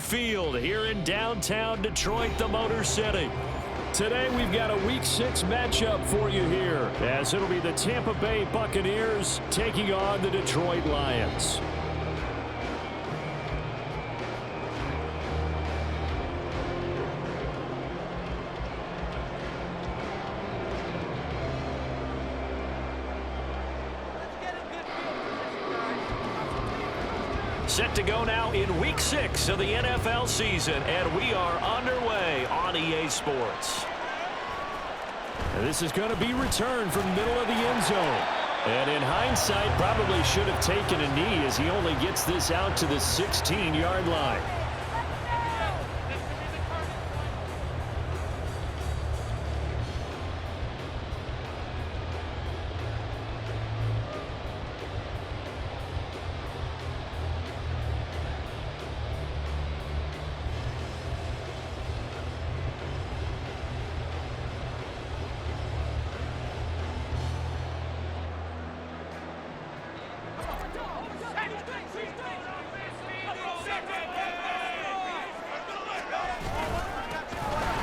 Ford Field here in downtown Detroit, the Motor City. Today we've got a Week 6 matchup for you here, as it'll be the Tampa Bay Buccaneers taking on the Detroit Lions. Set to go now in Week 6 of the NFL season, and we are underway on EA Sports. And this is going to be returned from the middle of the end zone. And in hindsight, probably should have taken a knee as he only gets this out to the 16-yard line.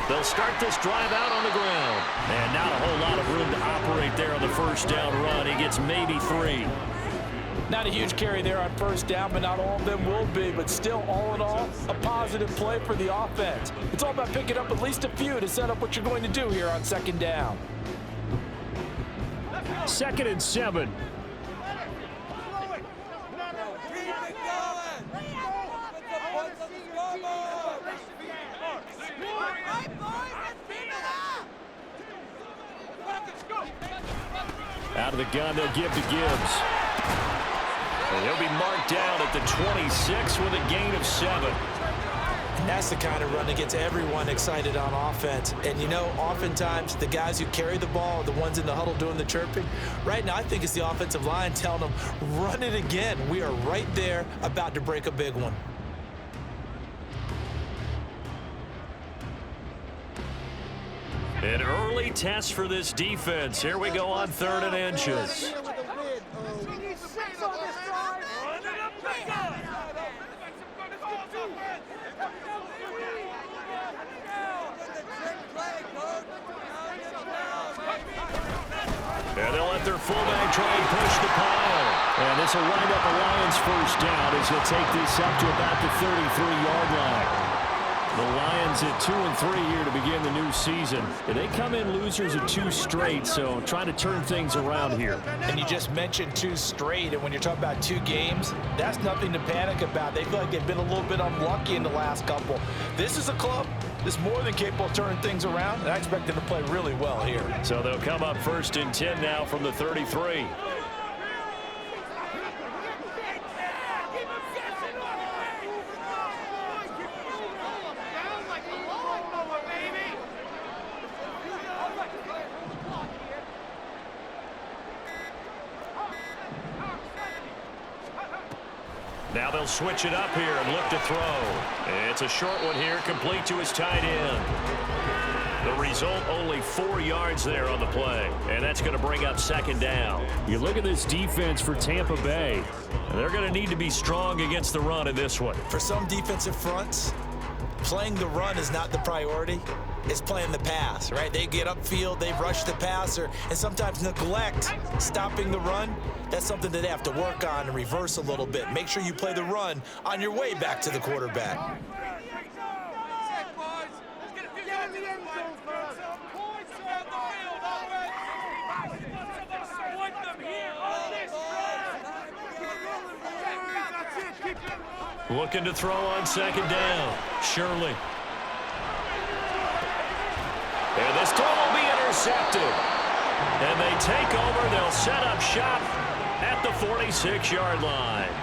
They'll start this drive out on the ground. And not a whole lot of room to operate there on the first down run. He gets maybe 3. Not a huge carry there on first down, but not all of them will be. But still, all in all, a positive play for the offense. It's all about picking up at least a few to set up what you're going to do here on second down. 2nd and 7. Out of the gun, they'll give to Gibbs. And he'll be marked down at the 26 with a gain of 7. And that's the kind of run that gets everyone excited on offense. And, you know, oftentimes the guys who carry the ball are the ones in the huddle doing the chirping. Right now, I think it's the offensive line telling them, run it again. We are right there about to break a big one. An early test for this defense. Here we go on 3rd and inches. And they'll let their fullback try and push the pile. And this will wind up a Lions first down as he'll take this up to about the 33-yard line. The Lions at 2-3 here to begin the new season. And they come in losers of 2 straight, so trying to turn things around here. And you just mentioned 2 straight, and when you're talking about 2 games, that's nothing to panic about. They feel like they've been a little bit unlucky in the last couple. This is a club that's more than capable of turning things around, and I expect them to play really well here. So they'll come up 1st and 10 now from the 33. Now they'll switch it up here and look to throw. It's a short one here, complete to his tight end. The result, only 4 yards there on the play, and that's going to bring up 2nd down. You look at this defense for Tampa Bay, and they're going to need to be strong against the run in this one. For some defensive fronts, playing the run is not the priority. It's playing the pass, right? They get upfield, they rush the passer, and sometimes neglect stopping the run. That's something that they have to work on and reverse a little bit. Make sure you play the run on your way back to the quarterback. Looking to throw on 2nd down. Shirley. And this throw will be intercepted. And they take over. They'll set up shop at the 46-yard line.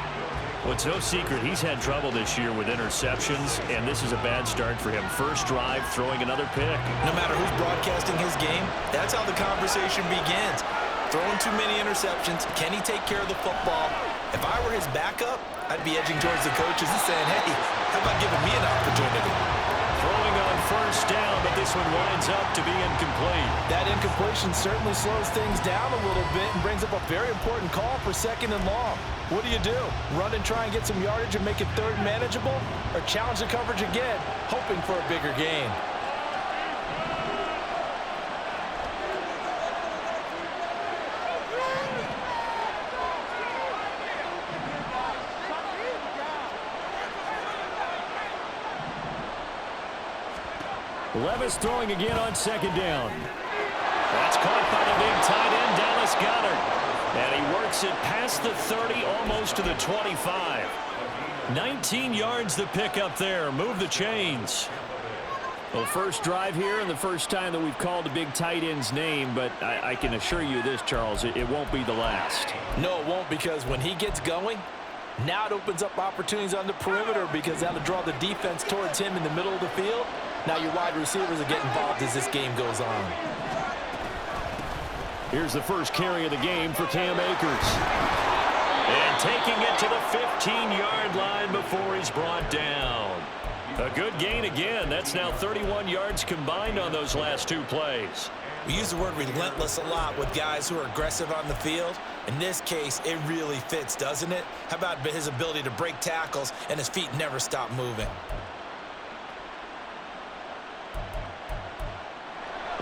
Well, it's no secret he's had trouble this year with interceptions, and this is a bad start for him. First drive, throwing another pick. No matter who's broadcasting his game, that's how the conversation begins. Throwing too many interceptions. Can he take care of the football? If I were his backup, I'd be edging towards the coaches and saying, hey, how about giving me an opportunity? Throwing on first down, but this one winds up to be incomplete. That incompletion certainly slows things down a little bit and brings up a very important call for 2nd and long. What do? Run and try and get some yardage and make it third manageable? Or challenge the coverage again, hoping for a bigger gain? Levis throwing again on second down. That's caught by the big tight end, Dallas Goedert. And he works it past the 30, almost to the 25. 19 yards the pick up there. Move the chains. Well, first drive here and the first time that we've called a big tight end's name, but I can assure you this, Charles, it won't be the last. No, it won't, because when he gets going, now it opens up opportunities on the perimeter because that'll draw the defense towards him in the middle of the field. Now your wide receivers are getting involved as this game goes on. Here's the first carry of the game for Cam Akers. And taking it to the 15-yard line before he's brought down. A good gain again. That's now 31 yards combined on those last two plays. We use the word relentless a lot with guys who are aggressive on the field. In this case, it really fits, doesn't it? How about his ability to break tackles and his feet never stop moving?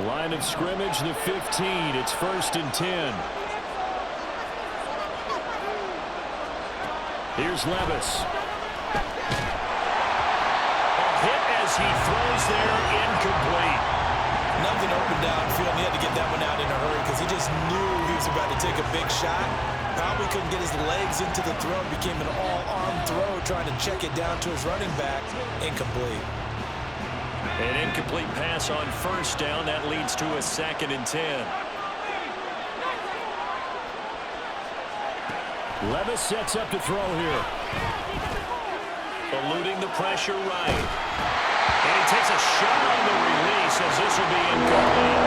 Line of scrimmage, the 15. It's 1st and 10. Here's Levis. A hit as he throws there, incomplete. Nothing open downfield. He had to get that one out in a hurry because he just knew he was about to take a big shot. Probably couldn't get his legs into the throw. Became an all-arm throw, trying to check it down to his running back. Incomplete. An incomplete pass on first down. That leads to a 2nd and 10. Levis sets up to throw here. Eluding the pressure right. And he takes a shot on the release as this will be incomplete.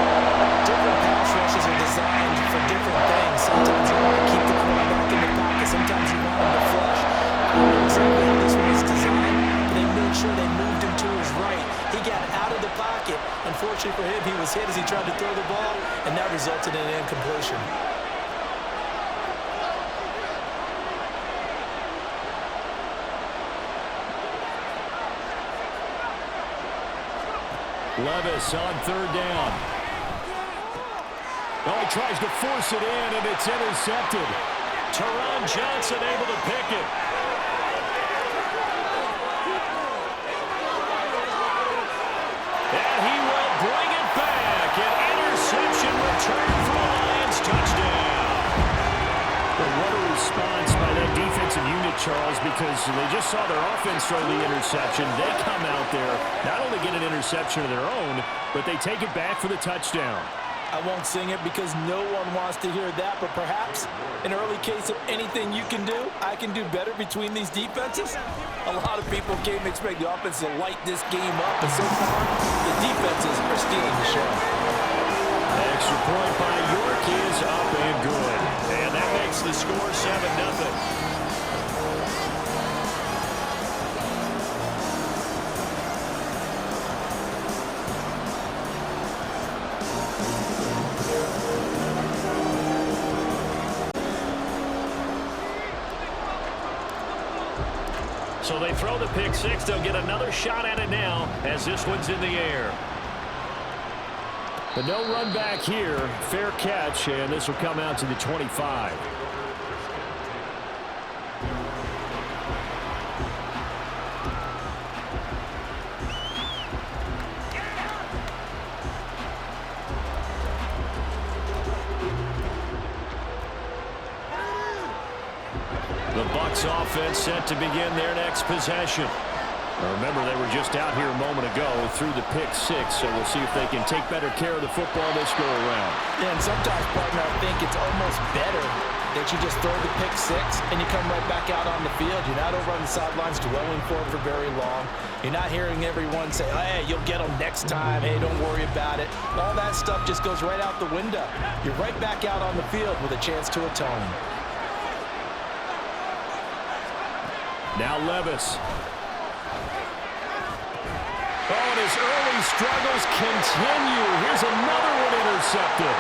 Different pass rushes are designed for different things. Sometimes you want to keep the quarterback in the pocket. Sometimes you want him to flush. I don't know exactly how this one is designed, but they made sure they moved him to his right. He got out of the pocket. Unfortunately for him, he was hit as he tried to throw the ball, and that resulted in an incompletion. Levis on 3rd down. Oh, he tries to force it in, and it's intercepted. Teron Johnson able to pick it. And he will bring it back. An interception return for the Lions. Touchdown. But what a response by that defensive unit, Charles, because they just saw their offense throw the interception. They come out there, not only get an interception of their own, but they take it back for the touchdown. I won't sing it because no one wants to hear that, but perhaps an early case of anything you can do, I can do better between these defenses. A lot of people came to expect the offense to light this game up, and so far, the defenses are stealing the show. Extra point by York is up and good. And that makes the score 7-0. So they throw the pick six. They'll get another shot at it now as this one's in the air. But no run back here. Fair catch, and this will come out to the 25. The Bucs offense set to begin their next possession. Now remember, they were just out here a moment ago through the pick six, so we'll see if they can take better care of the football this go-around. Yeah, and sometimes, partner, I think it's almost better that you just throw the pick six and you come right back out on the field. You're not over on the sidelines dwelling for it for very long. You're not hearing everyone say, hey, you'll get them next time. Hey, don't worry about it. All that stuff just goes right out the window. You're right back out on the field with a chance to atone. Now Levis. Oh, and his early struggles continue. Here's another one intercepted.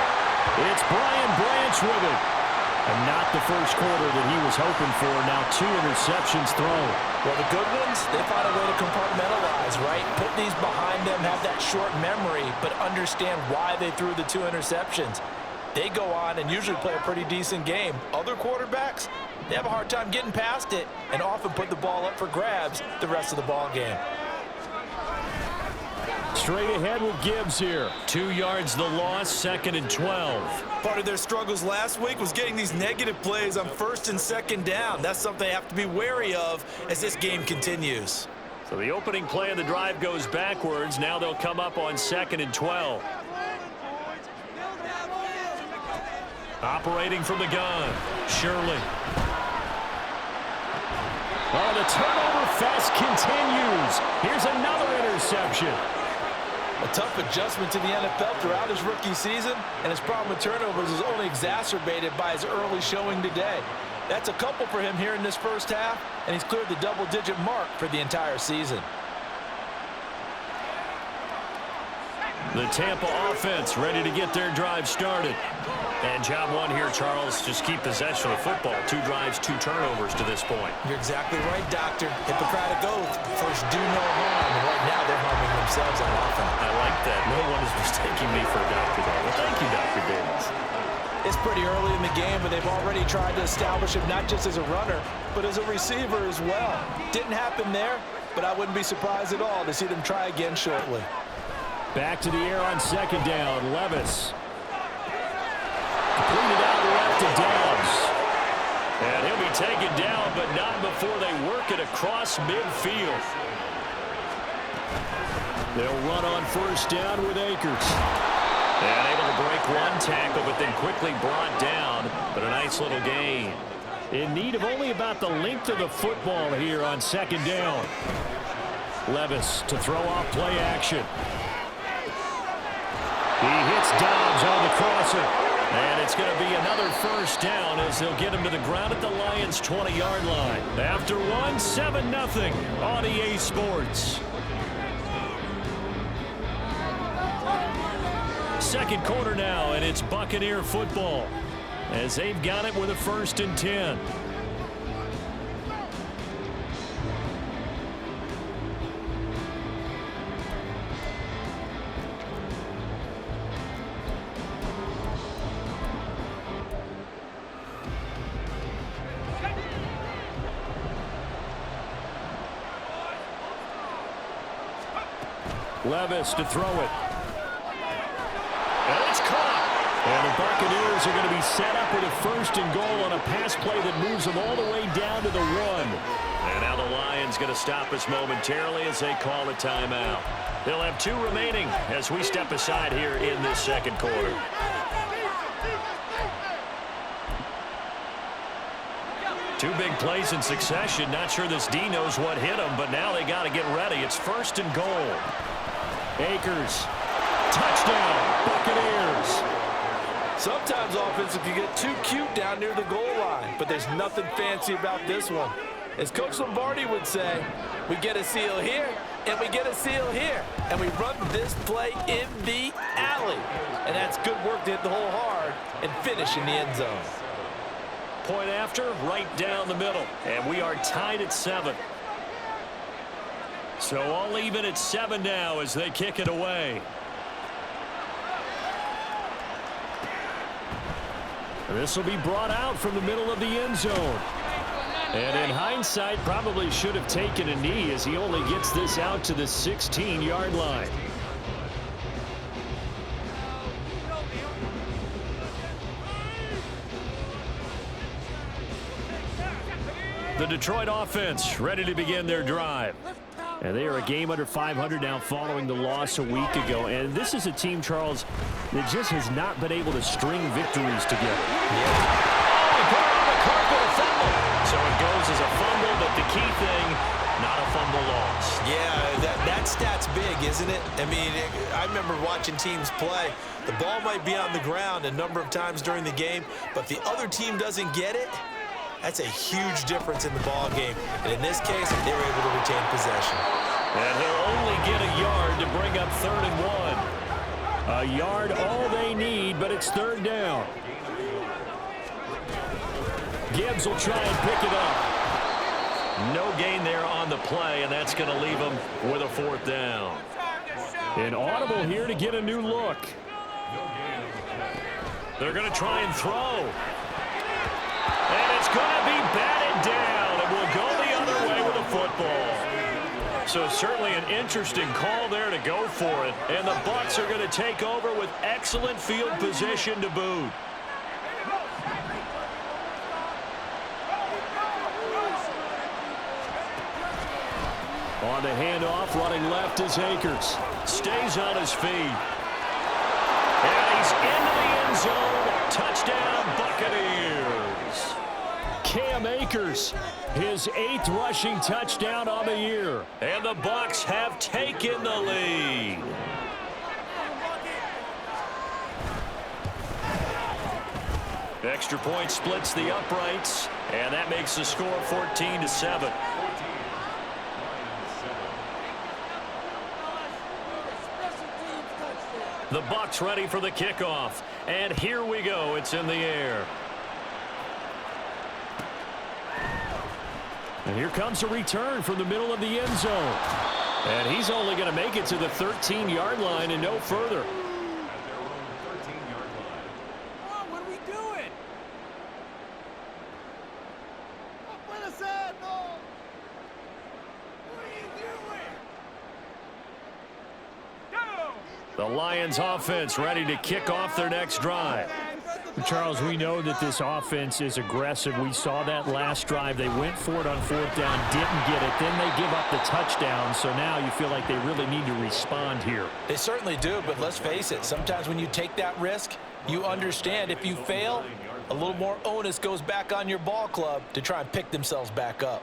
It's Brian Branch with it. And not the first quarter that he was hoping for. Now 2 interceptions thrown. Well, the good ones, they find a way to compartmentalize, right? Put these behind them, have that short memory, but understand why they threw the 2 interceptions. They go on and usually play a pretty decent game. Other quarterbacks, they have a hard time getting past it and often put the ball up for grabs the rest of the ball game. Straight ahead with Gibbs here. 2 yards the loss, 2nd and 12. Part of their struggles last week was getting these negative plays on 1st and 2nd down. That's something they have to be wary of as this game continues. So the opening play of the drive goes backwards. Now they'll come up on 2nd and 12. Operating from the gun, Shirley. Oh, the turnover fest continues. Here's another interception. A tough adjustment to the NFL throughout his rookie season, and his problem with turnovers is only exacerbated by his early showing today. That's a couple for him here in this first half, and he's cleared the double-digit mark for the entire season. The Tampa offense ready to get their drive started. And job one here, Charles, just keep possession of the football. 2 drives, 2 turnovers to this point. You're exactly right, Doctor. Hippocratic oath. First, do no harm. And right now, they're harming themselves on offense. I like that. No one is mistaking me for a doctor, though. Well, thank you, Dr. Davis. It's pretty early in the game, but they've already tried to establish him not just as a runner, but as a receiver as well. Didn't happen there, but I wouldn't be surprised at all to see them try again shortly. Back to the air on 2nd down. Levis. Completed out left to Downs. And he'll be taken down, but not before they work it across midfield. They'll run on 1st down with Akers. And able to break 1 tackle, but then quickly brought down. But a nice little gain. In need of only about the length of the football here on 2nd down. Levis to throw off play action. He hits Dobbs on the crosser. And it's going to be another 1st down as they'll get him to the ground at the Lions' 20-yard line. After 1, 7-0 on EA Sports. 2nd quarter now, and it's Buccaneer football as they've got it with a 1st and 10. Levis to throw it. And it's caught. And the Buccaneers are going to be set up with a 1st and goal on a pass play that moves them all the way down to the 1. And now the Lions going to stop us momentarily as they call a timeout. They'll have 2 remaining as we step aside here in this 2nd quarter. Two big plays in succession. Not sure this D knows what hit him, but now they got to get ready. It's 1st and goal. Akers. Touchdown, Buccaneers. Sometimes offensive can get too cute down near the goal line, but there's nothing fancy about this one. As Coach Lombardi would say, we get a seal here, and we get a seal here, and we run this play in the alley. And that's good work to hit the hole hard and finish in the end zone. Point after, right down the middle, and we are tied at 7. So all even at 7 now as they kick it away. This will be brought out from the middle of the end zone. And in hindsight, probably should have taken a knee as he only gets this out to the 16-yard line. The Detroit offense ready to begin their drive. And they are a game under 500 now following the loss a week ago. And this is a team, Charles, that just has not been able to string victories together. Yeah. Oh, he put it on the carpet, a fumble. So it goes as a fumble, but the key thing, not a fumble loss. Yeah, that stat's big, isn't it? I mean, I remember watching teams play. The ball might be on the ground a number of times during the game, but if the other team doesn't get it, that's a huge difference in the ball game. And in this case, they were able to retain possession. And he'll only get a yard to bring up 3rd and 1. A yard all they need, but it's 3rd down. Gibbs will try and pick it up. No gain there on the play, and that's going to leave them with a 4th down. An audible here to get a new look. They're going to try and throw. And it's going to be batted down, and will go the other way with a football. So certainly an interesting call there to go for it. And the Bucs are going to take over with excellent field position to boot. On the handoff, running left is Akers. Stays on his feet. And he's into the end zone. Touchdown, Buccaneers. Cam Akers, his 8th rushing touchdown on the year. And the Bucs have taken the lead. Extra point splits the uprights, and that makes the score 14-7. The Bucs ready for the kickoff, and here we go. It's in the air. And here comes a return from the middle of the end zone. And he's only going to make it to the 13-yard line and no further. What are we doing? What is that? No. What are you doing? Go! The Lions offense ready to kick off their next drive. Charles, we know that this offense is aggressive. We saw that last drive. They went for it on 4th down, didn't get it. Then they give up the touchdown. So now you feel like they really need to respond here. They certainly do, but let's face it. Sometimes when you take that risk, you understand if you fail, a little more onus goes back on your ball club to try and pick themselves back up.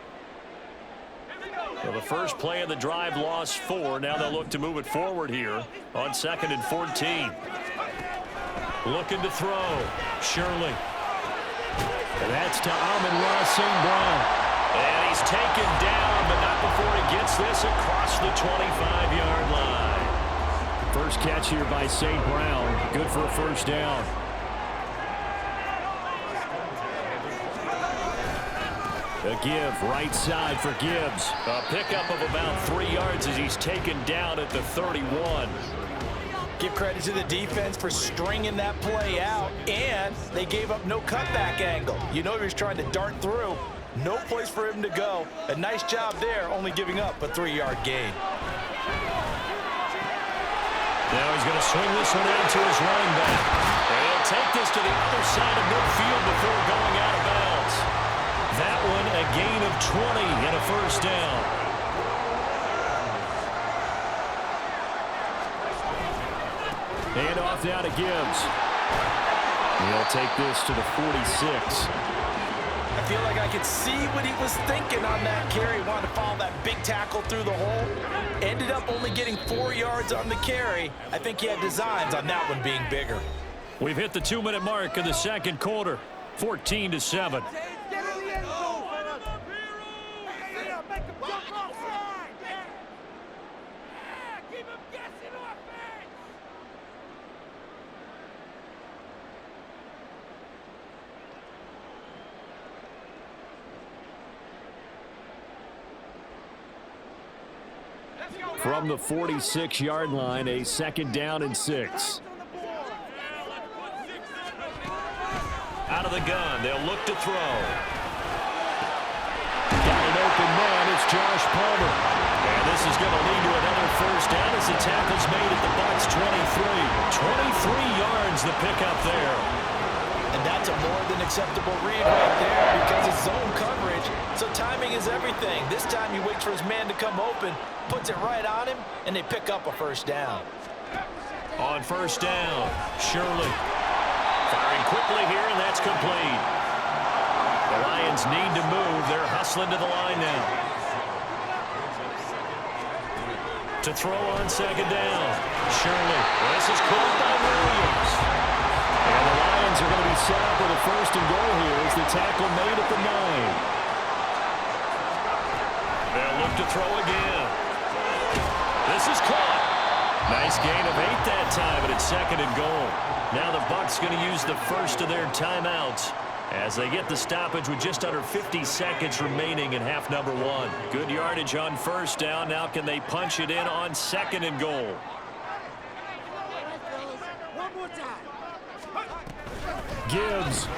Well, the first play of the drive lost 4. Now they'll look to move it forward here on 2nd and 14. Looking to throw. Shirley. And that's to Amon-Ra St. Brown. And he's taken down, but not before he gets this across the 25-yard line. First catch here by St. Brown. Good for a 1st down. A give, right side for Gibbs. A pickup of about 3 yards as he's taken down at the 31. Give credit to the defense for stringing that play out, and they gave up no cutback angle. You know he was trying to dart through. No place for him to go. A nice job there, only giving up a 3-yard gain. Now he's going to swing this one out to his running back. And he'll take this to the other side of midfield before going out of bounds. That one a gain of 20 and a 1st down. Hand off now to Gibbs. He'll take this to the 46. I feel like I could see what he was thinking on that carry. Wanted to follow that big tackle through the hole. Ended up only getting 4 yards on the carry. I think he had designs on that one being bigger. We've hit the 2-minute mark of the 2nd quarter. 14-7. From the 46-yard line, a 2nd down and 6. Out of the gun, they'll look to throw. Got an open man, it's Josh Palmer. And this is going to lead to another 1st down as the tackle's made at the Bucs 23. 23 yards the pickup there. And that's a more than acceptable read right there because it's zone coverage, so timing is everything. This time he waits for his man to come open, puts it right on him, and they pick up a 1st down. On 1st down, Shirley. Firing quickly here, and that's complete. The Lions need to move. They're hustling to the line now. To throw on 2nd down. Shirley. This is caught by Williams. And the Lions are going to be set up with a 1st and goal here as the tackle made at the 9. They'll look to throw again. This is caught. Nice gain of 8 that time, but it's 2nd and goal. Now the Bucs going to use the first of their timeouts as they get the stoppage with just under 50 seconds remaining in half number one. Good yardage on first down. Now can they punch it in on second and goal? Gibbs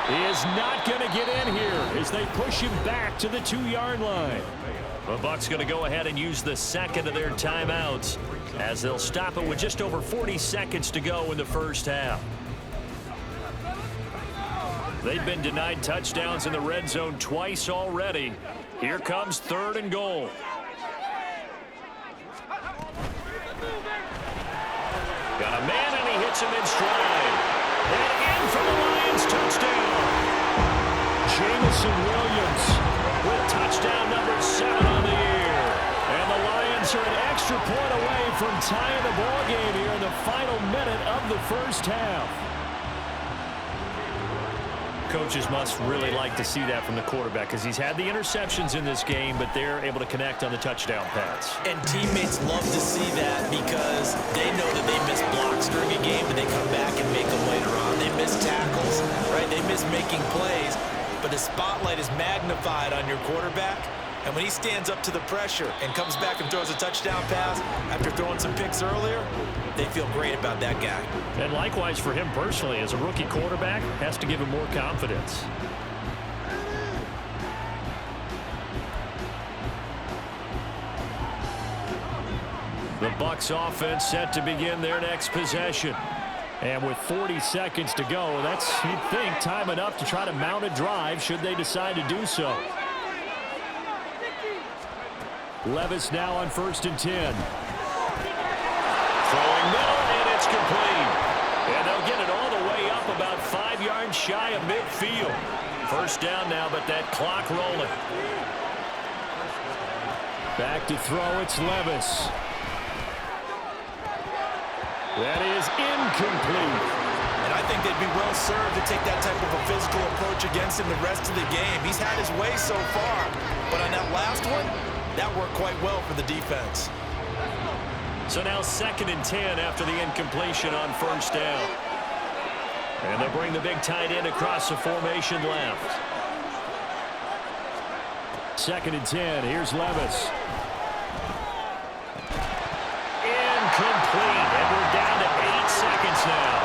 is not going to get in here as they push him back to the 2-yard line. The Bucs going to go ahead and use the second of their timeouts as they'll stop it with just over 40 seconds to go in the first half. They've been denied touchdowns in the red zone twice already. Here comes third and goal. Got a man, and he hits him in stride. And in for the Lions touchdown. Jamison Williams With touchdown number 7 on the year. and the Lions are an extra point away from tying the ball game here in the final minute of the first half. Coaches must really like to see that from the quarterback because he's had the interceptions in this game, but they're able to connect on the touchdown pass. And teammates love to see that because they know that they miss blocks during a game, but they come back and make them later on. They miss tackles, right? They miss making plays, but the spotlight is magnified on your quarterback. And when he stands up to the pressure and comes back and throws a touchdown pass after throwing some picks earlier, they feel great about that guy. And likewise for him personally, as a rookie quarterback, has to give him more confidence. The Bucs offense set to begin their next possession. And with 40 seconds to go, that's, you'd think, time enough to try to mount a drive should they decide to do so. Levis now on 1st and 10. Throwing middle, and it's complete. And they'll get it all the way up about 5 yards shy of midfield. First down now, but that clock rolling. Back to throw, it's Levis. That is incomplete. And I think they'd be well served to take that type of a physical approach against him the rest of the game. He's had his way so far, but on that last one, that worked quite well for the defense. So now 2nd and 10 after the incompletion on first down. And they'll bring the big tight end across the formation left. 2nd and 10, here's Levis. Incomplete, and we're down to 8 seconds now.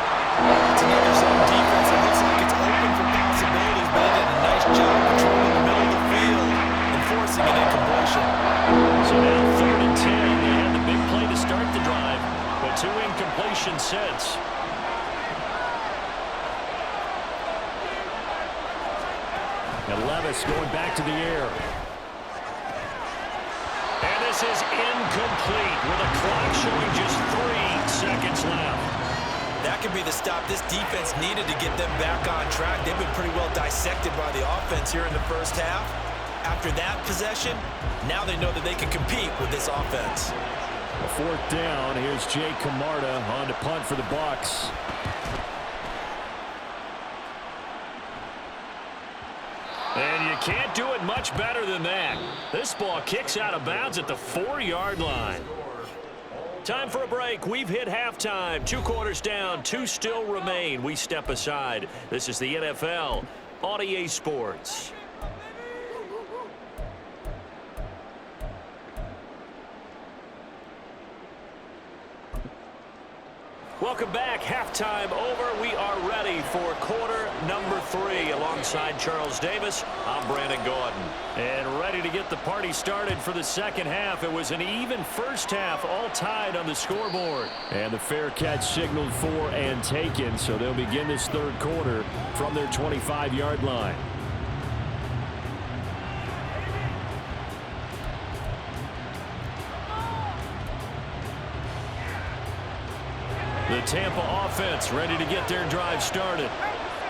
It's another zone defense. It looks like it's open for possibilities, but they did a nice job controlling the middle of the field and forcing an incompletion. So now 3rd and 10. They had the big play to start the drive, but 2 incompletions since. And Levis going back to the air. And this is incomplete with a clock showing just 3 seconds left. That could be the stop this defense needed to get them back on track. They've been pretty well dissected by the offense here in the first half. After that possession, now they know that they can compete with this offense. A 4th down. Here's Jake Camarda on to punt for the Bucs. And you can't do it much better than that. This ball kicks out of bounds at the 4-yard line. Time for a break. We've hit halftime. 2 quarters down, 2 still remain. We step aside. This is the NFL on EA Sports. Welcome back. Halftime over. We are ready for quarter number 3. Alongside Charles Davis, I'm Brandon Gordon. And ready to get the party started for the second half. It was an even first half, all tied on the scoreboard. And the fair catch signaled for and taken, so they'll begin this third quarter from their 25-yard line. The Tampa offense ready to get their drive started.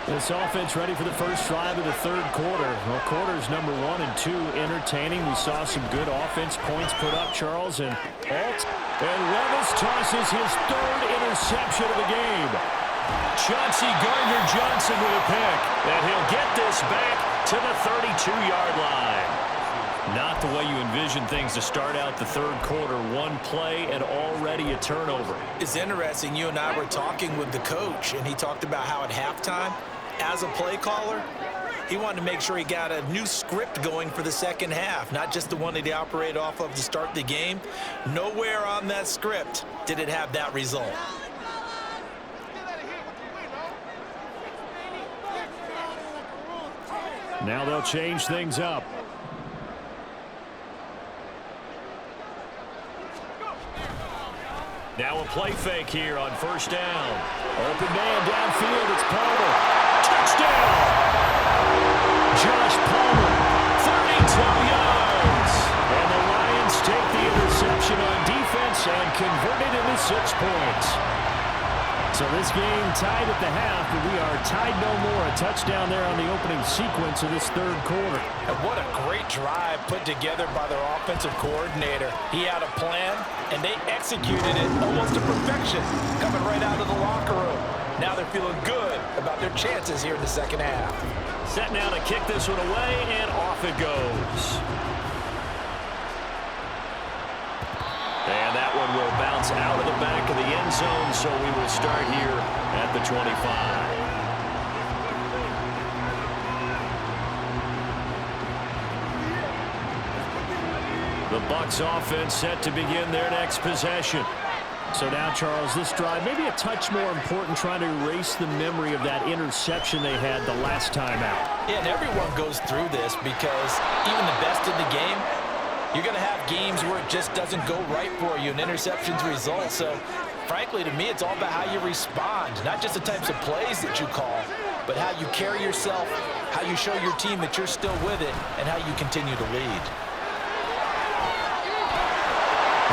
This offense ready for the first drive of the third quarter. Well, quarters number 1 and 2 entertaining. We saw some good offense points put up, Charles, and Levis tosses his 3rd interception of the game. Chauncey Gardner-Johnson with a pick, and he'll get this back to the 32-yard line. Not the way you envision things to start out the third quarter. 1 play and already a turnover. It's interesting. You and I were talking with the coach, and he talked about how at halftime, as a play caller, he wanted to make sure he got a new script going for the second half, not just the one that he operated off of to start the game. Nowhere on that script did it have that result. Now they'll change things up. Now a play fake here on first down. Open man downfield. It's Palmer. Touchdown! Josh Palmer, 32 yards. And the Lions take the interception on defense and convert it into 6 points. So this game tied at the half, but we are tied no more. A touchdown there on the opening sequence of this third quarter. And what a great drive put together by their offensive coordinator. He had a plan, and they executed it almost to perfection, coming right out of the locker room. Now they're feeling good about their chances here in the second half. Set now to kick this one away, and off it goes. And that one will bounce out of the back of the end zone, so we will start here at the 25. The Bucs offense set to begin their next possession. So now, Charles, this drive maybe a touch more important, trying to erase the memory of that interception they had the last time out. Yeah, and everyone goes through this because even the best in the game, you're going to have games where it just doesn't go right for you, and interceptions result. So, frankly, to me, it's all about how you respond, not just the types of plays that you call, but how you carry yourself, how you show your team that you're still with it, and how you continue to lead.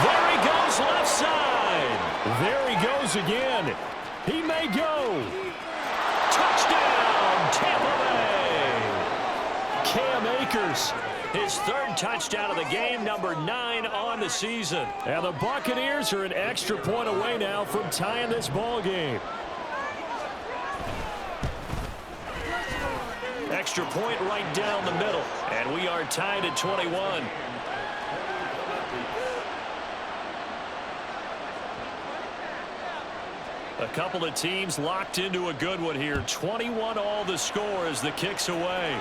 There he goes left side. There he goes again. He may go. Touchdown, Tampa Bay. Cam Akers. His third touchdown of the game, number 9 on the season. And the Buccaneers are an extra point away now from tying this ball game. Extra point right down the middle. And we are tied at 21. A couple of teams locked into a good one here. 21 all the score as the kick's away.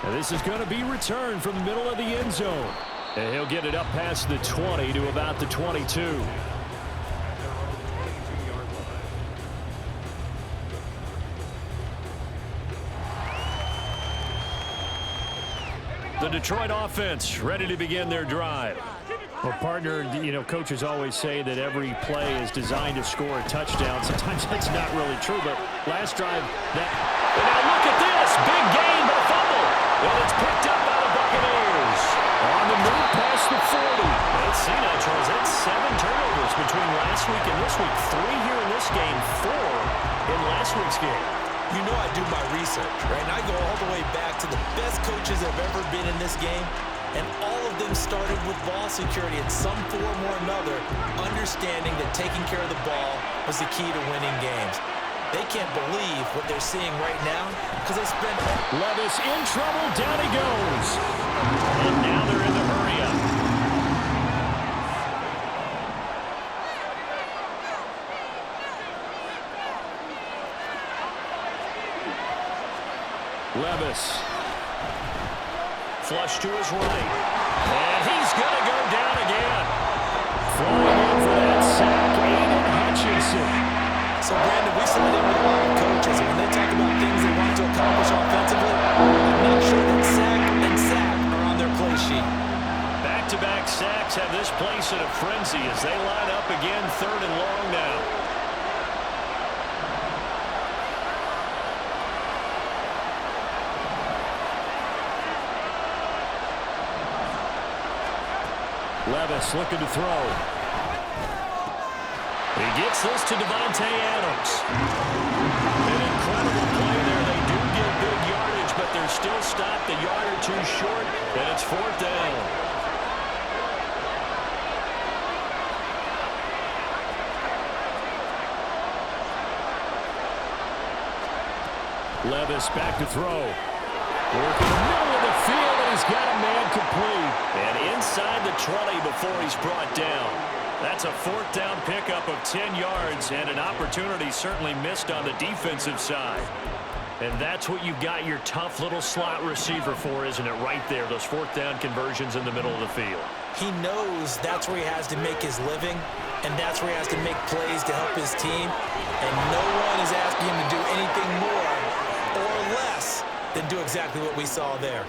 And this is going to be returned from the middle of the end zone. And he'll get it up past the 20 to about the 22. The Detroit offense ready to begin their drive. Well, partner, coaches always say that every play is designed to score a touchdown. Sometimes that's not really true, but last drive, that... And now look at this. Big gain, but a fumble. And it's picked up by the Buccaneers. On the move past the 40. Let's see now, Charles. That's 7 turnovers between last week and this week. 3 here in this game, 4 in last week's game. You know I do my research, right? And I go all the way back to the best coaches that have ever been in this game. And all of them started with ball security in some form or another, understanding that taking care of the ball was the key to winning games. They can't believe what they're seeing right now because they spent... Levis in trouble. Down he goes. And now they're in the hurry-up. Levis. Flush to his right. And he's going to go down again. Flying in for that sack, Aiden Hutchinson. So, Brandon, we saw them with a lot of coaches, and when they talk about things they want to accomplish offensively, I'm not sure that sack and sack are on their play sheet. Back-to-back sacks have this place in a frenzy as they line up again, 3rd and long now. Levis looking to throw. He gets this to Devontae Adams. An incredible play there. They do get big yardage, but they're still stopped a yard or 2 short, and it's 4th down. Levis back to throw. Working the middle of the field, and he's got a man complete. And inside the 20 before he's brought down. That's a fourth down pickup of 10 yards and an opportunity certainly missed on the defensive side. And that's what you've got your tough little slot receiver for, isn't it? Right there, those fourth down conversions in the middle of the field. He knows that's where he has to make his living, and that's where he has to make plays to help his team. And no one is asking him to do anything more or less than do exactly what we saw there.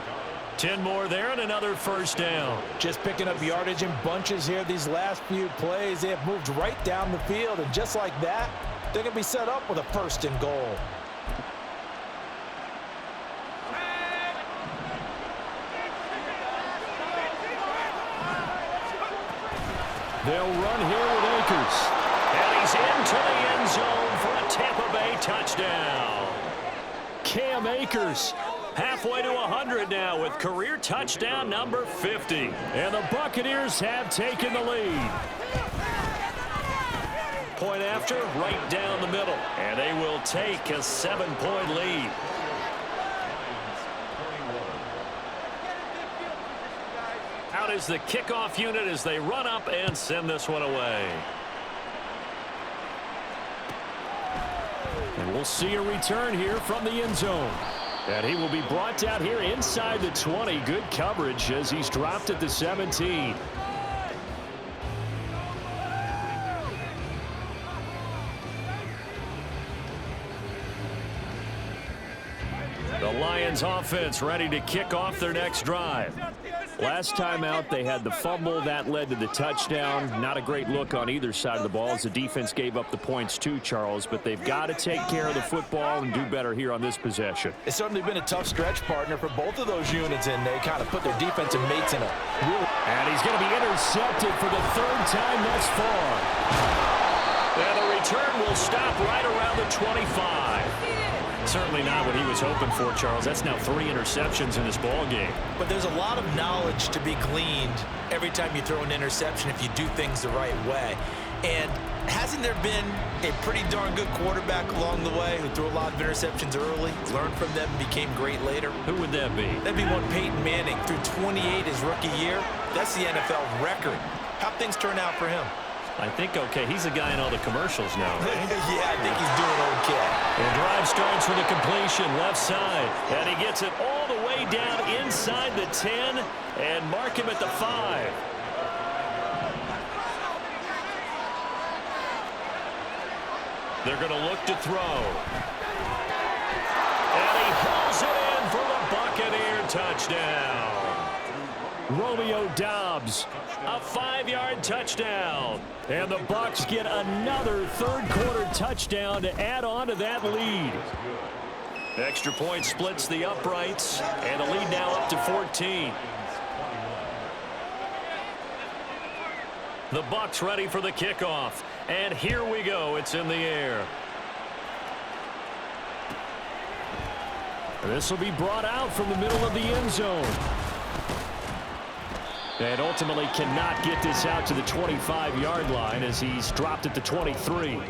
10 more there and another first down. Just picking up yardage in bunches here these last few plays. They have moved right down the field, and just like that, they're going to be set up with a first and goal. They'll run here with Akers. And he's into the end zone for a Tampa Bay touchdown. Cam Akers. Halfway to 100 now with career touchdown number 50. And the Buccaneers have taken the lead. Point after, right down the middle. And they will take a 7-point lead. Out is the kickoff unit as they run up and send this one away. And we'll see a return here from the end zone. And he will be brought down here inside the 20. Good coverage as he's dropped at the 17. The Lions offense ready to kick off their next drive. Last time out, they had the fumble. That led to the touchdown. Not a great look on either side of the ball as the defense gave up the points too, Charles. But they've got to take care of the football and do better here on this possession. It's certainly been a tough stretch, partner, for both of those units, and they kind of put their defensive mates in a real... And he's going to be intercepted for the third time thus far. And the return will stop right around the 25. Certainly not what he was hoping for, Charles. That's now 3 interceptions in this ball game. But there's a lot of knowledge to be gleaned every time you throw an interception if you do things the right way. And hasn't there been a pretty darn good quarterback along the way who threw a lot of interceptions early, learned from them, and became great later? Who would that be? That'd be one Peyton Manning. Threw 28 his rookie year. That's the NFL record. How'd things turn out for him? I think okay. He's a guy in all the commercials now, right? Yeah, I think he's doing okay. The drive starts with a completion left side. And he gets it all the way down inside the 10 and mark him at the 5. They're going to look to throw. And he hauls it in for the Buccaneer touchdown. Romeo Doubs. A 5-yard touchdown. And the Bucs get another third-quarter touchdown to add on to that lead. Extra point splits the uprights, and the lead now up to 14. The Bucs ready for the kickoff. And here we go. It's in the air. This will be brought out from the middle of the end zone. And ultimately cannot get this out to the 25-yard line as he's dropped at the 23.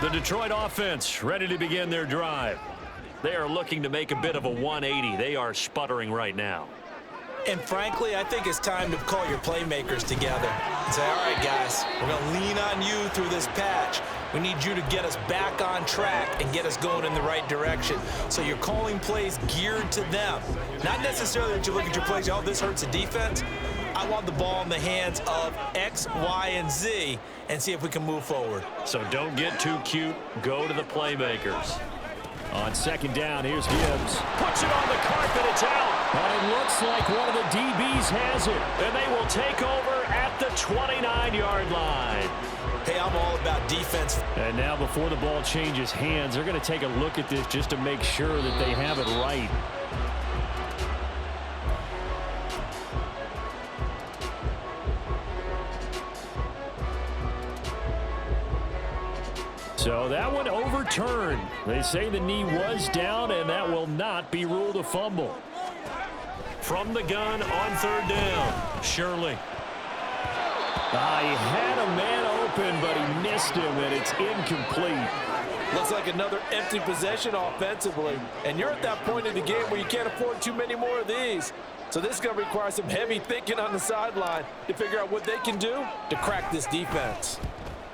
The Detroit offense ready to begin their drive. They are looking to make a bit of a 180. They are sputtering right now. And frankly, I think it's time to call your playmakers together and say, all right, guys, we're going to lean on you through this patch. We need you to get us back on track and get us going in the right direction. So you're calling plays geared to them. Not necessarily that you look at your plays, oh, this hurts the defense. I want the ball in the hands of X, Y, and Z and see if we can move forward. So don't get too cute. Go to the playmakers. On second down, here's Gibbs. Puts it on the carpet. It's out. But it looks like one of the DBs has it. And they will take over at the 29-yard line. Hey, I'm all about defense. And now before the ball changes hands, they're going to take a look at this just to make sure that they have it right. So that one overturned. They say the knee was down, and that will not be ruled a fumble. From the gun on third down, Shirley. He had a man open, but he missed him, and it's incomplete. Looks like another empty possession offensively. And you're at that point in the game where you can't afford too many more of these. So this is going to require some heavy thinking on the sideline to figure out what they can do to crack this defense.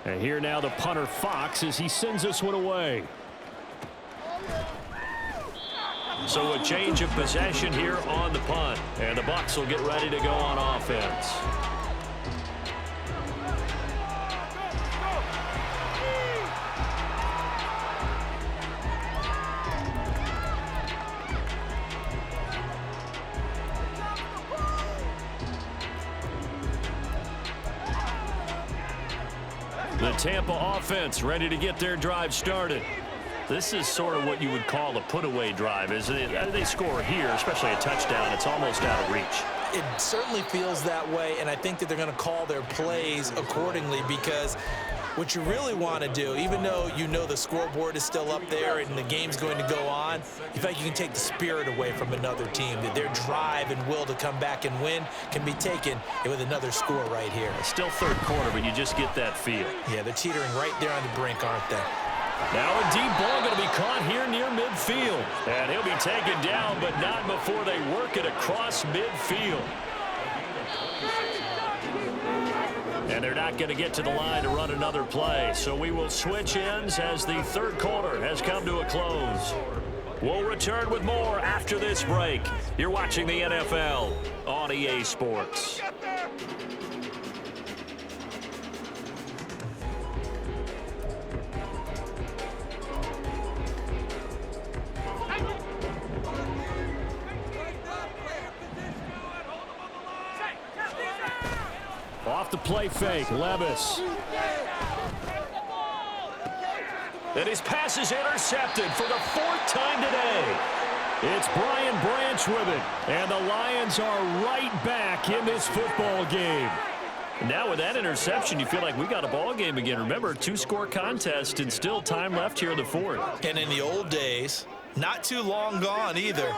And here now the punter Fox as he sends this one away. So a change of possession here on the punt. And the Bucs will get ready to go on offense. The Tampa offense ready to get their drive started. This is sort of what you would call a put-away drive, isn't it? They score here, especially a touchdown. It's almost out of reach. It certainly feels that way, and I think that they're going to call their plays accordingly because what you really want to do, even though you know the scoreboard is still up there and the game's going to go on, you feel like you can take the spirit away from another team, that their drive and will to come back and win can be taken with another score right here. It's still third quarter, but you just get that feel. Yeah, they're teetering right there on the brink, aren't they? Now a deep ball going to be caught here near midfield. And he'll be taken down, but not before they work it across midfield. And they're not going to get to the line to run another play. So we will switch ends as the third quarter has come to a close. We'll return with more after this break. You're watching the NFL on EA Sports. Off the play fake, Levis. And his pass is intercepted for the fourth time today. It's Brian Branch with it. And the Lions are right back in this football game. Now with that interception, you feel like we got a ball game again. Remember, 2-score contest and still time left here in the fourth. And in the old days, not too long gone either.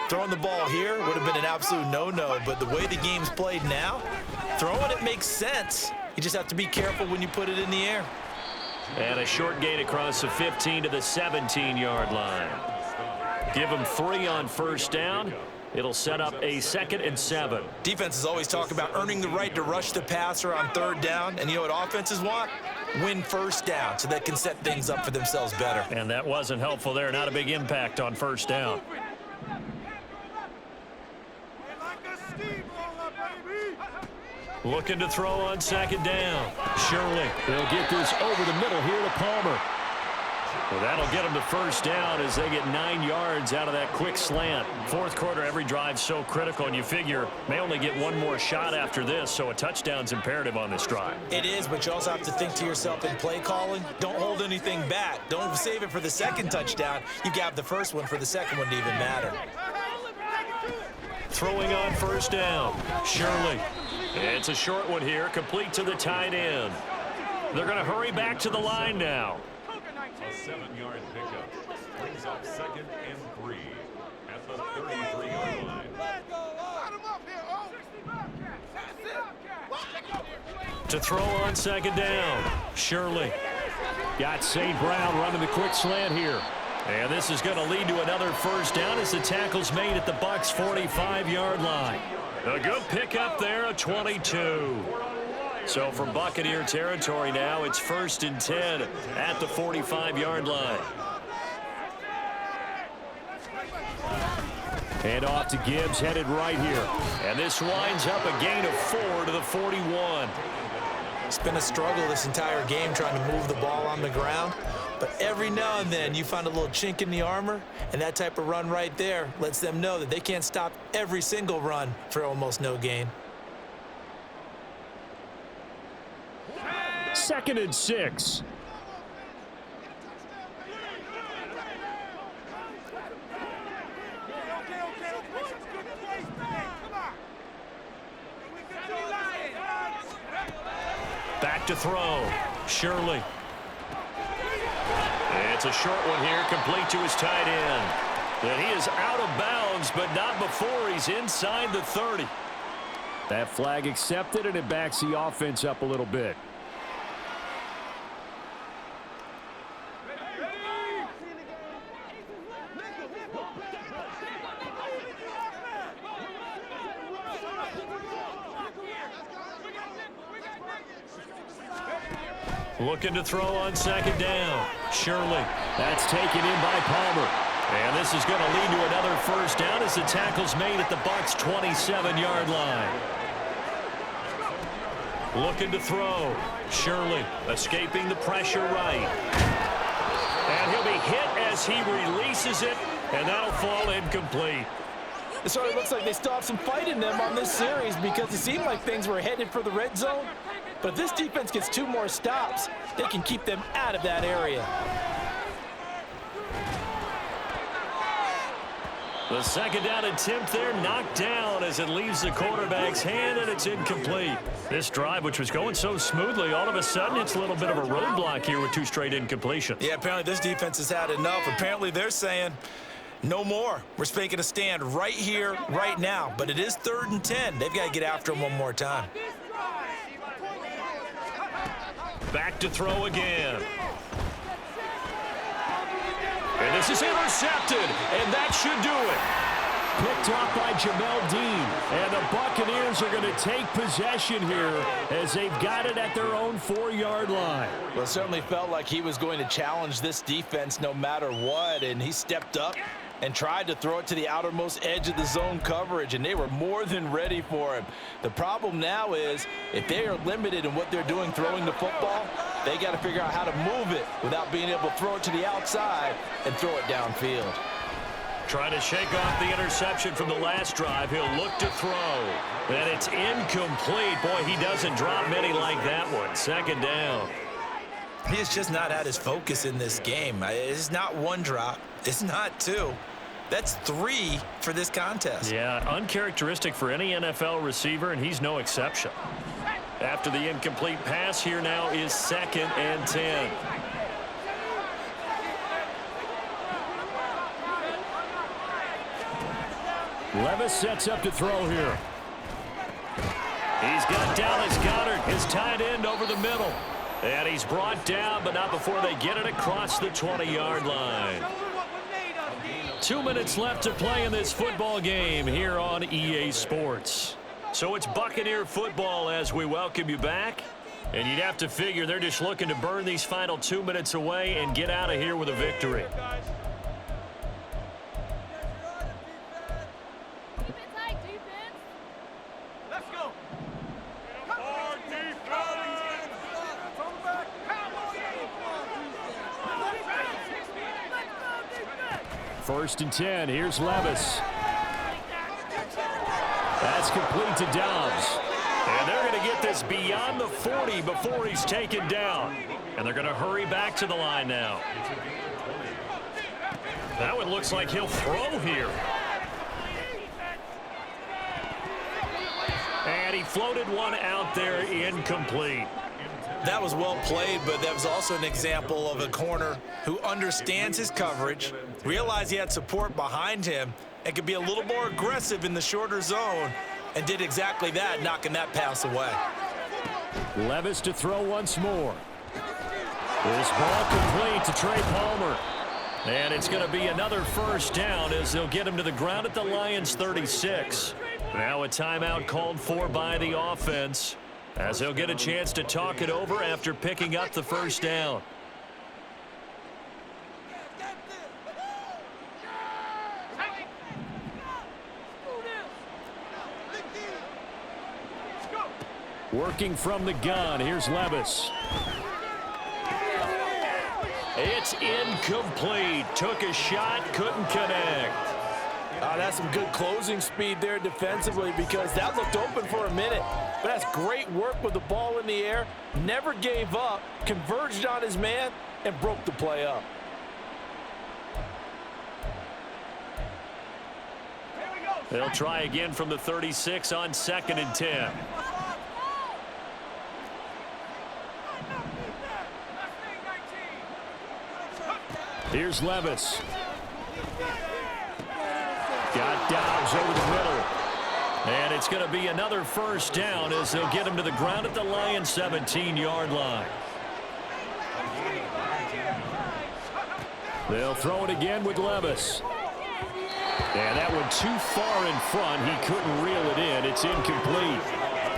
Throwing the ball here would have been an absolute no-no, but the way the game's played now, throwing it makes sense. You just have to be careful when you put it in the air. And a short gain across the 15 to the 17-yard line. Give them 3 on first down. It'll set up a 2nd and 7. Defenses always talk about earning the right to rush the passer on third down. And you know what offenses want? Win first down so they can set things up for themselves better. And that wasn't helpful there. Not a big impact on first down. Looking to throw on 2nd down. Shirley. They'll get this over the middle here to Palmer. Well, that'll get them to first down as they get 9 yards out of that quick slant. Fourth quarter, every drive so critical, and you figure may only get one more shot after this, so a touchdown's imperative on this drive. It is, but you also have to think to yourself in play calling, don't hold anything back. Don't save it for the second touchdown. You got the first one for the second one to even matter. Throwing on first down. Shirley. It's a short one here, complete to the tight end. They're going to hurry back to the line now. A 7-yard pickup brings up 2nd and 3 at the 33-yard line. To throw on 2nd down. Shirley. Got St. Brown running the quick slant here. And this is going to lead to another first down as the tackle's made at the Bucs' 45-yard line. A good pickup there, a 22. So from Buccaneer territory now, it's 1st and 10 at the 45-yard line. And off to Gibbs, headed right here. And this winds up a gain of 4 to the 41. It's been a struggle this entire game trying to move the ball on the ground. But every now and then you find a little chink in the armor, and that type of run right there lets them know that they can't stop every single run for almost no gain. 2nd and 6. Back to throw. Shirley. a short one here, complete to his tight end. And he is out of bounds, but not before he's inside the 30. That flag accepted, and it backs the offense up a little bit. Looking to throw on second down. Shirley. That's taken in by Palmer. And this is going to lead to another first down as the tackle's made at the Bucs' 27-yard line. Looking to throw. Shirley escaping the pressure right. And he'll be hit as he releases it, and that'll fall incomplete. It sort of looks like they still have some fight in them on this series because it seemed like things were headed for the red zone. But if this defense gets 2 more stops, they can keep them out of that area. The second down attempt there knocked down as it leaves the quarterback's hand, and it's incomplete. This drive, which was going so smoothly, all of a sudden it's a little bit of a roadblock here with 2 straight incompletions. Yeah, apparently this defense has had enough. Apparently they're saying no more. We're making a stand right here, right now. But it is 3rd and 10. They've got to get after him one more time. Back to throw again. And this is intercepted, and that should do it. Picked off by Jamel Dean. And the Buccaneers are going to take possession here as they've got it at their own 4-yard line. Well, it certainly felt like he was going to challenge this defense no matter what, and he stepped up and tried to throw it to the outermost edge of the zone coverage, and they were more than ready for him. The problem now is if they are limited in what they're doing throwing the football, they got to figure out how to move it without being able to throw it to the outside and throw it downfield. Trying to shake off the interception from the last drive. He'll look to throw. And it's incomplete. Boy, he doesn't drop many like that one. Second down. He has just not had his focus in this game. It's not 1 drop. It's not 2. That's 3 for this contest. Yeah, uncharacteristic for any NFL receiver, and he's no exception. After the incomplete pass, here now is 2nd and 10. Levis sets up to throw here. He's got Dallas Goedert, his tight end, over the middle. And he's brought down, but not before they get it across the 20-yard line. 2 minutes left to play in this football game here on EA Sports. So it's Buccaneer football as we welcome you back. And you'd have to figure they're just looking to burn these final 2 minutes away and get out of here with a victory. First and 10. Here's Levis. That's complete to Dobbs. And they're going to get this beyond the 40 before he's taken down. And they're going to hurry back to the line now. That one looks like he'll throw here. And he floated one out there, incomplete. That was well played, but that was also an example of a corner who understands his coverage, realized he had support behind him, and could be a little more aggressive in the shorter zone, and did exactly that, knocking that pass away. Levis to throw once more. This ball complete to Trey Palmer. And it's going to be another first down as they'll get him to the ground at the Lions' 36. Now a timeout called for by the offense, as they'll get a chance to talk it over after picking up the first down. Working from the gun, here's Levis. It's incomplete. Took a shot, couldn't connect. That's some good closing speed there defensively because that looked open for a minute. But that's great work with the ball in the air. Never gave up, converged on his man, and broke the play up. They'll try again from the 36 on 2nd and 10. Here's Levis. Got Dobbs over the middle. And it's going to be another first down as they'll get him to the ground at the Lions' 17-yard line. They'll throw it again with Levis. And that one too far in front. He couldn't reel it in. It's incomplete.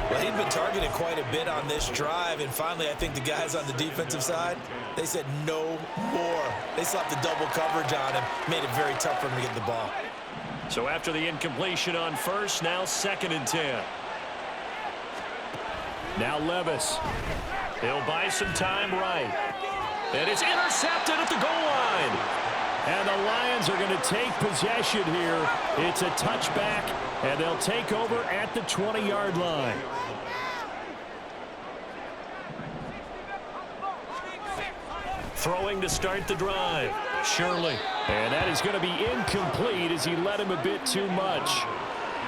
Well, he'd been targeted quite a bit on this drive, and finally I think the guys on the defensive side, they said no more. They slapped the double coverage on him, made it very tough for him to get the ball. So after the incompletion on first, now 2nd and 10. Now Levis. He'll buy some time right. And it's intercepted at the goal line. And the Lions are going to take possession here. It's a touchback, and they'll take over at the 20-yard line. Throwing to start the drive. Shirley. And that is going to be incomplete as he led him a bit too much.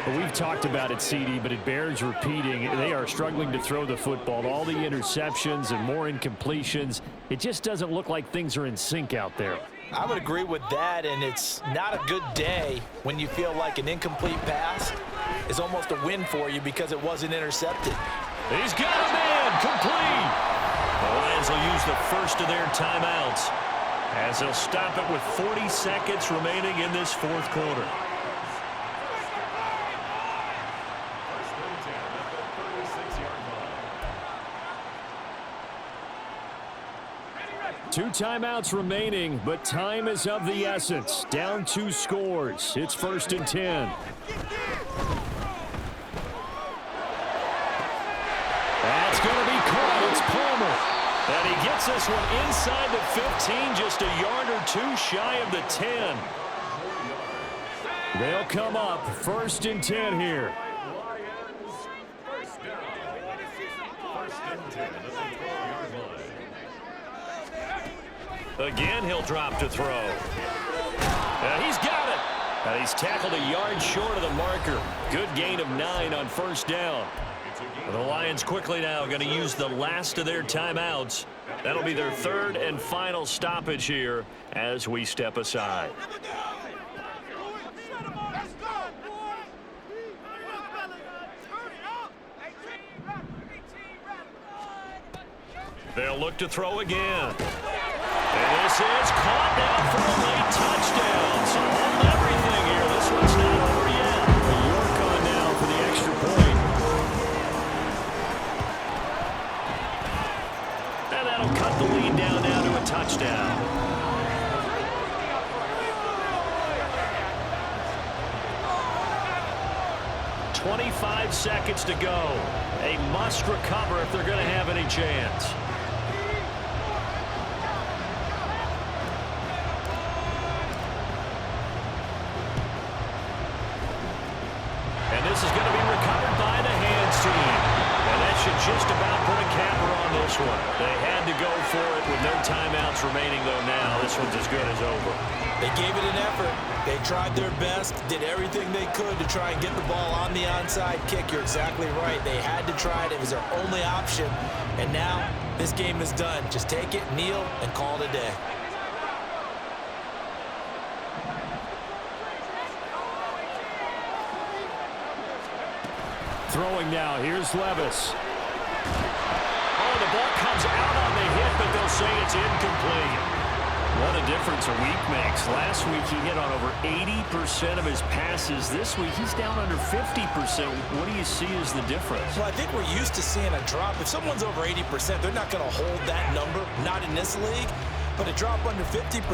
Well, we've talked about it, CD, but it bears repeating. They are struggling to throw the football. All the interceptions and more incompletions. It just doesn't look like things are in sync out there. I would agree with that, and it's not a good day when you feel like an incomplete pass is almost a win for you because it wasn't intercepted. He's got a man. Complete. The Lions will use the first of their timeouts as they'll stop it with 40 seconds remaining in this fourth quarter. Two timeouts remaining, but time is of the essence. Down 2 scores. It's 1st and 10. That's going to be caught. It's Palmer. And he gets this one inside the 15, just a yard or two shy of the 10. They'll come up 1st and 10 here. Again, he'll drop to throw. He's got it. And he's tackled a yard short of the marker. Good gain of 9 on 1st down. The Lions quickly now going to use the last of their timeouts. That'll be their 3rd and final stoppage here as we step aside. They'll look to throw again. And this is caught down for a late touchdown. So hold everything here. This one's not over yet. York on now for the extra point. And that'll cut the lead down now to a touchdown. .25 seconds to go. A must recover if they're going to have any chance. And this is going to be recovered by the hands team. And that should just about put a capper on this one. They had to go for it with no timeouts remaining, though, now. This one's as good as over. They gave it an effort. They tried their best, did everything they could to try and get the ball on the onside kick. You're exactly right. They had to try it. It was their only option. And now this game is done. Just take it, kneel, and call it a day. Throwing now. Here's Levis. Oh, the ball comes out on the hit, but they'll say it's incomplete. What a difference a week makes. Last week he hit on over 80% of his passes. This week he's down under 50%. What do you see as the difference? Well, I think we're used to seeing a drop. If someone's over 80%, they're not going to hold that number, not in this league. But a drop under 50%,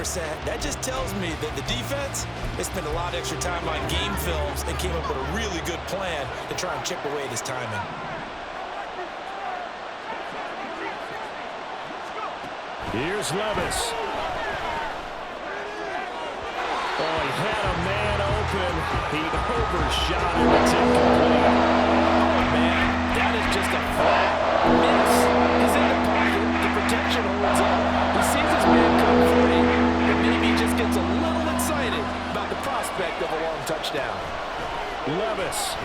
that just tells me that the defense, they spent a lot of extra time on game films and came up with a really good plan to try and chip away at his timing. Here's Levis. Oh, he had a man open. He overshot him. It's incomplete. Oh, man, that is just a flat miss. He's in the pocket. The protection holds up. He sees his man come free, and maybe he just gets a little excited about the prospect of a long touchdown. Levis.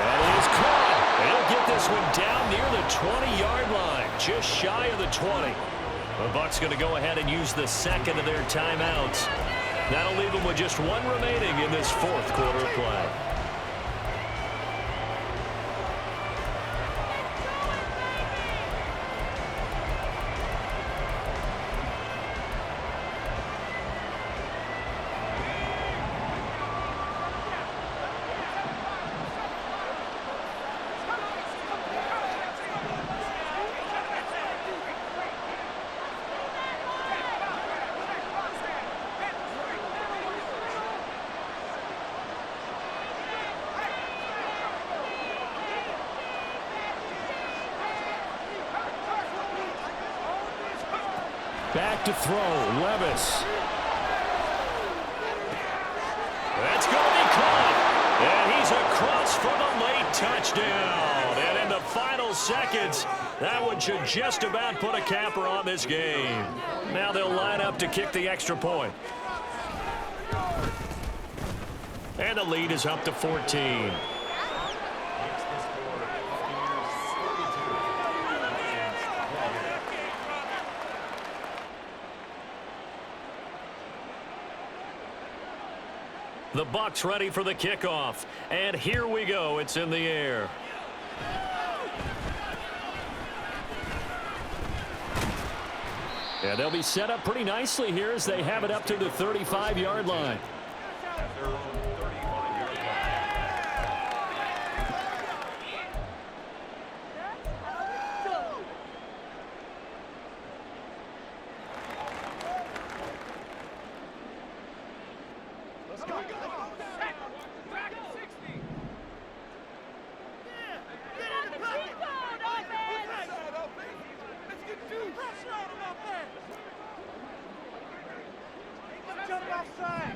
That is caught. They'll get this one down near the 20-yard line, just shy of the 20. The Bucs going to go ahead and use the second of their timeouts. That'll leave them with just one remaining in this fourth quarter of play. Back to throw, Levis. That's going to be caught. And he's across for the late touchdown. And in the final seconds, that one should just about put a capper on this game. Now they'll line up to kick the extra point. And the lead is up to 14. The Bucs ready for the kickoff. And here we go. It's in the air. Yeah, they'll be set up pretty nicely here as they have it up to the 35-yard line. At their own 35-yard line. Let's go. Back at 60. Yeah. Get in the pocket. Let's get two. Pressure on him up there. Jump outside.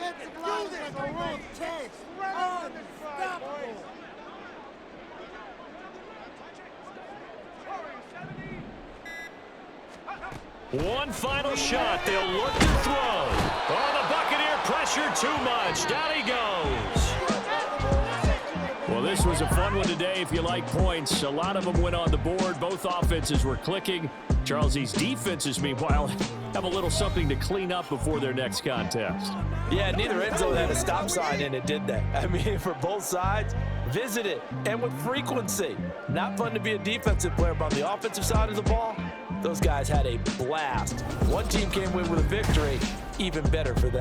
Let's do this. A road test. Unstoppable. One final shot. They'll look to throw. Oh, the Buccaneer pressure too much. Down he goes. Well, this was a fun one today if you like points. A lot of them went on the board. Both offenses were clicking. Charles, these defenses, meanwhile, have a little something to clean up before their next contest. Yeah, neither end zone had a stop sign in it, did they? I mean, for both sides, visit it, and with frequency. Not fun to be a defensive player, but on the offensive side of the ball, those guys had a blast. One team came away with a victory, even better for them.